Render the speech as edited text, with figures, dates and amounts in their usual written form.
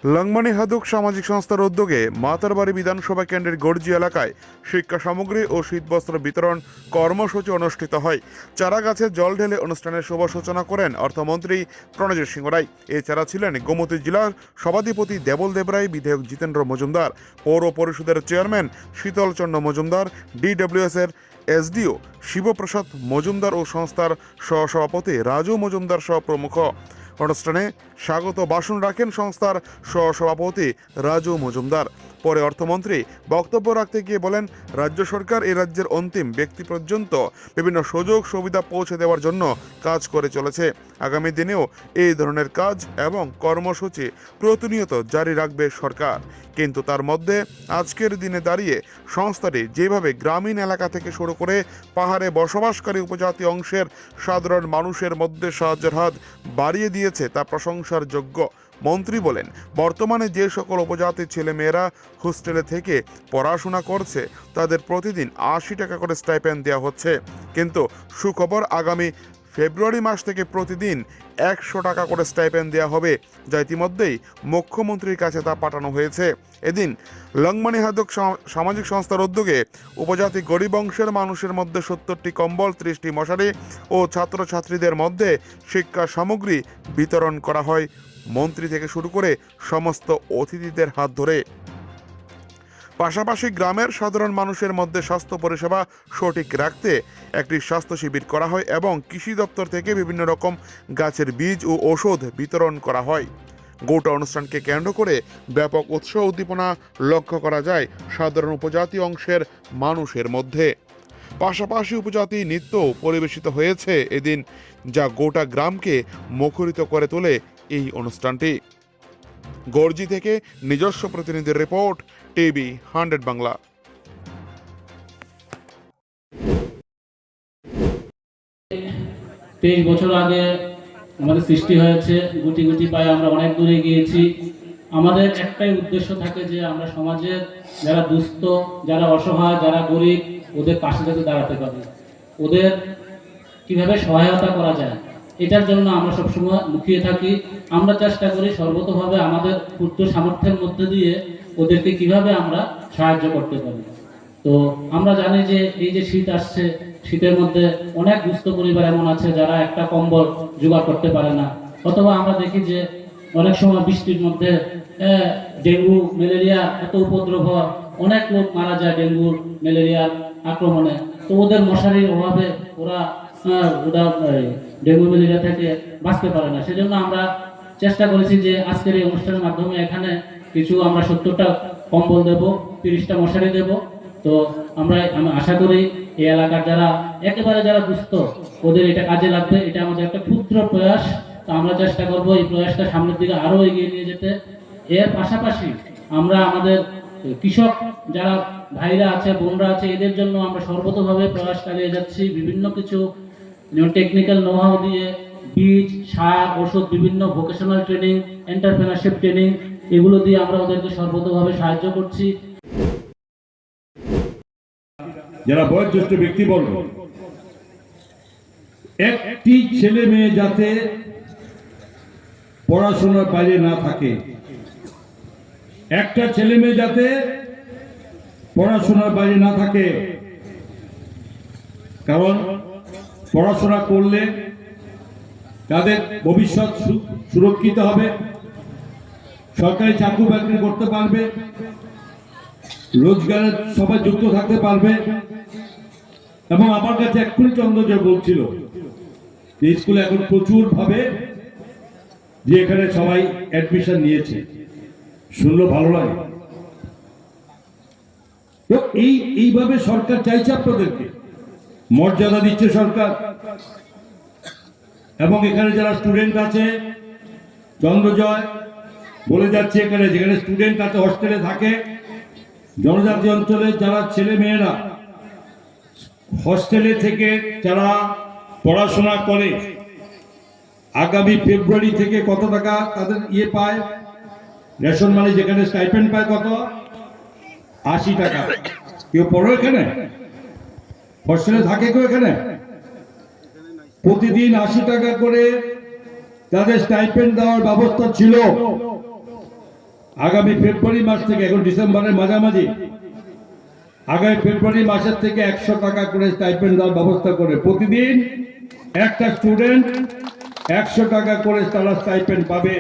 লাংমানি হাদুক সামাজিক সংস্থার উদ্যোগে মাতারবাড়ি বিধানসভা কেন্দ্রের গর্জি এলাকায় শিক্ষা সামগ্রী ও শীতবস্ত্র বিতরণ কর্মসূচি অনুষ্ঠিত হয়। চারা গাছে জল ঢেলে অনুষ্ঠানের শুভ সূচনা করেন অর্থমন্ত্রী প্রণজিৎ সিংহ রায়। এছাড়া ছিলেন গোমতী জেলার সভাধিপতি দেবল দেবরায়, বিধায়ক জিতেন্দ্র মজুমদার, পৌর পরিষদের চেয়ারম্যান শীতল চন্দ্র মজুমদার, ডিডব্লিউএস এর এসডিও শিবপ্রসাদ মজুমদার ও সংস্থার সহসভাপতি রাজু মজুমদার সহ প্রমুখ। অনুষ্ঠানে স্বাগত ভাষণ রাখেন সংস্থার সহসভাপতি রাজু মজুমদার। পরে অর্থমন্ত্রী বক্তব্য রাখতে গিয়ে বলেন, রাজ্য সরকার এই রাজ্যের অন্তিম ব্যক্তি পর্যন্ত বিভিন্ন সুযোগ সুবিধা পৌঁছে দেওয়ার জন্য কাজ করে চলেছে। আগামী দিনেও এই ধরনের কাজ এবং কর্মসূচি প্রতিনিয়ত জারি রাখবে সরকার। কিন্তু তার মধ্যে আজকের দিনে দাঁড়িয়ে সংস্থাটি যেভাবে গ্রামীণ এলাকা থেকে শুরু করে পাহাড়ে বসবাসকারী উপজাতি অংশের সাধারণ মানুষের মধ্যে সাহায্যের হাত বাড়িয়ে দিয়েছে তা প্রশংসার যোগ্য। মন্ত্রী বলেন, বর্তমানে যে সকল উপজাতির ছেলে মেয়েরা হোস্টেলে থেকে পড়াশোনা করছে তাদের প্রতিদিন ৮০ টাকা করে স্টাইপেন্ড দেওয়া হচ্ছে, কিন্তু সুখবর আগামী ফেব্রুয়ারি মাস থেকে প্রতিদিন ১০০ টাকা করে স্টাইপেন্ড দেওয়া হবে, যা ইতিমধ্যেই মুখ্যমন্ত্রীর কাছে তা পাঠানো হয়েছে। এদিন লংমানি হাদক সামাজিক সংস্থার উদ্যোগে উপজাতি গরিব অংশের মানুষের মধ্যে ৭০টি কম্বল, ৩০টি মশারি ও ছাত্রছাত্রীদের মধ্যে শিক্ষা সামগ্রী বিতরণ করা হয় মন্ত্রী থেকে শুরু করে সমস্ত অতিথিদের হাত ধরে। পাশাপাশি গ্রামের সাধারণ মানুষের মধ্যে স্বাস্থ্য পরিষেবা সঠিক রাখতে একটি স্বাস্থ্য শিবির করা হয় এবং কৃষি দপ্তর থেকে বিভিন্ন রকম গাছের বীজ ও ওষুধ বিতরণ করা হয়। গোটা অনুষ্ঠানকে কেন্দ্র করে ব্যাপক উৎসাহ উদ্দীপনা লক্ষ্য করা যায় সাধারণ উপজাতি অংশের মানুষের মধ্যে। পাশাপাশি উপজাতি নৃত্য পরিবেশিত হয়েছে এদিন, যা গোটা গ্রামকে মুখরিত করে তোলে এই অনুষ্ঠানটি। গর্জি থেকে নিজস্ব প্রতিনিধির রিপোর্ট, টিভি 100 বাংলা। 23 বছর আগে আমাদের সৃষ্টি হয়েছে, গুটি গুটি পায়ে আমরা অনেক দূরে গিয়েছি। আমাদের একটাই উদ্দেশ্য থাকে যে আমরা সমাজের যারা দুস্থ, যারা অসহায়, যারা গরিব, ওদের পাশে যাতে দাঁড়াতে পারি, ওদের কিভাবে সহায়তা করা যায় এটার জন্য আমরা সবসময় মুখিয়ে থাকি। আমরা চেষ্টা করি সর্বতভাবে আমাদের ক্ষুদ্র সামর্থ্যের মধ্যে দিয়ে ওদেরকে কিভাবে আমরা সাহায্য করতে পারি। তো আমরা জানি যে এই যে শীত আসছে, শীতের মধ্যে অনেক দুস্থ পরিবার এমন আছে যারা একটা কম্বল জোগাড় করতে পারে না, অথবা আমরা দেখি যে অনেক সময় বৃষ্টির মধ্যে ডেঙ্গু ম্যালেরিয়া এত উপদ্রব হয়, অনেক লোক মারা যায় ডেঙ্গু ম্যালেরিয়ার আক্রমণে। তো ওদের মশারির অভাবে ওরা ডেঙ্গু ম্যালেরিয়া থেকে বাঁচতে পারে না। সেজন্য আমরা চেষ্টা করেছি যে আজকের এই অনুষ্ঠানের মাধ্যমে এখানে কিছু আমরা ৭০টা কম্বল দেব, ৩০টা মশারি দেব। তো আমি আশা করি এই এলাকার যারা দুস্থ ওদের এটা কাজে লাগবে। এটা আমাদের একটা ক্ষুদ্র প্রয়াস। তো আমরা চেষ্টা করব এই প্রয়াসটা সামনের দিকে আরো এগিয়ে নিয়ে যেতে। এর পাশাপাশি আমরা আমাদের কৃষক যারা ভাইরা আছে, বোনরা আছে, এদের জন্য আমরা সর্বতভাবে প্রয়াস চালিয়ে যাচ্ছি। বিভিন্ন কিছু টেকনিক্যাল নোহাউ দিয়ে বীজ, সার, ওষুধ, বিভিন্ন ভোকেশনাল ট্রেনিং, এন্টারপ্রেনারশিপ ট্রেনিং, এগুলো দিয়ে আমরা ওদেরকে সর্বতভাবে সাহায্য করছি। যারা বয়োজ্যেষ্ঠ ব্যক্তিবর্গ, একটি ছেলে মেয়ে যাতে পড়াশোনার বাইরে না থাকে, একটা ছেলে মেয়ে যাতে পড়াশোনার বাইরে না থাকে, কারণ পড়াশোনা করলে তাদের ভবিষ্যৎ সুরক্ষিত হবে, সরকারি চাকরি বাকরি করতে পারবে, রোজগারের সবাই যুক্ত থাকতে পারবে। এবং আমার কাছে এক্ষুনি চন্দ্রজয় বলছিল যে স্কুলে এখন প্রচুর ভাবে যে এখানে সবাই অ্যাডমিশন নিয়েছে, শুনলো ভালো লাগে। তো এইভাবে সরকার চাইছে আপনাদেরকে মর্যাদা দিচ্ছে সরকার। এবং এখানে যারা স্টুডেন্ট আছে, চন্দ্রজয় বলে যাচ্ছে, এখানে যেখানে স্টুডেন্ট আছে হস্টেলে থাকে, জনজাতি অঞ্চলের যারা ছেলে মেয়েরা হস্টেলে থেকে যারা পড়াশোনা করে, আগামী ফেব্রুয়ারি থেকে কত টাকা তাদের পায়, রেশন মানে যেখানে স্টাইপেন্ড পায় কত, ৮০ টাকা। কেউ পড়ো এখানে, হস্টেলে থাকে কেউ এখানে, প্রতিদিন ৮০ টাকা করে তাদের স্টাইপেন্ড দেওয়ার ব্যবস্থা ছিল। আগামী ফেব্রুয়ারি মাস থেকে, এখন ডিসেম্বরের মাঝামাঝি, আগামী ফেব্রুয়ারি মাসের থেকে 100 টাকা করে স্টাইপেন্ড দেওয়ার ব্যবস্থা করে প্রতিদিন একটা স্টুডেন্ট 100 টাকা করে তারা স্টাইপেন্ড পাবে।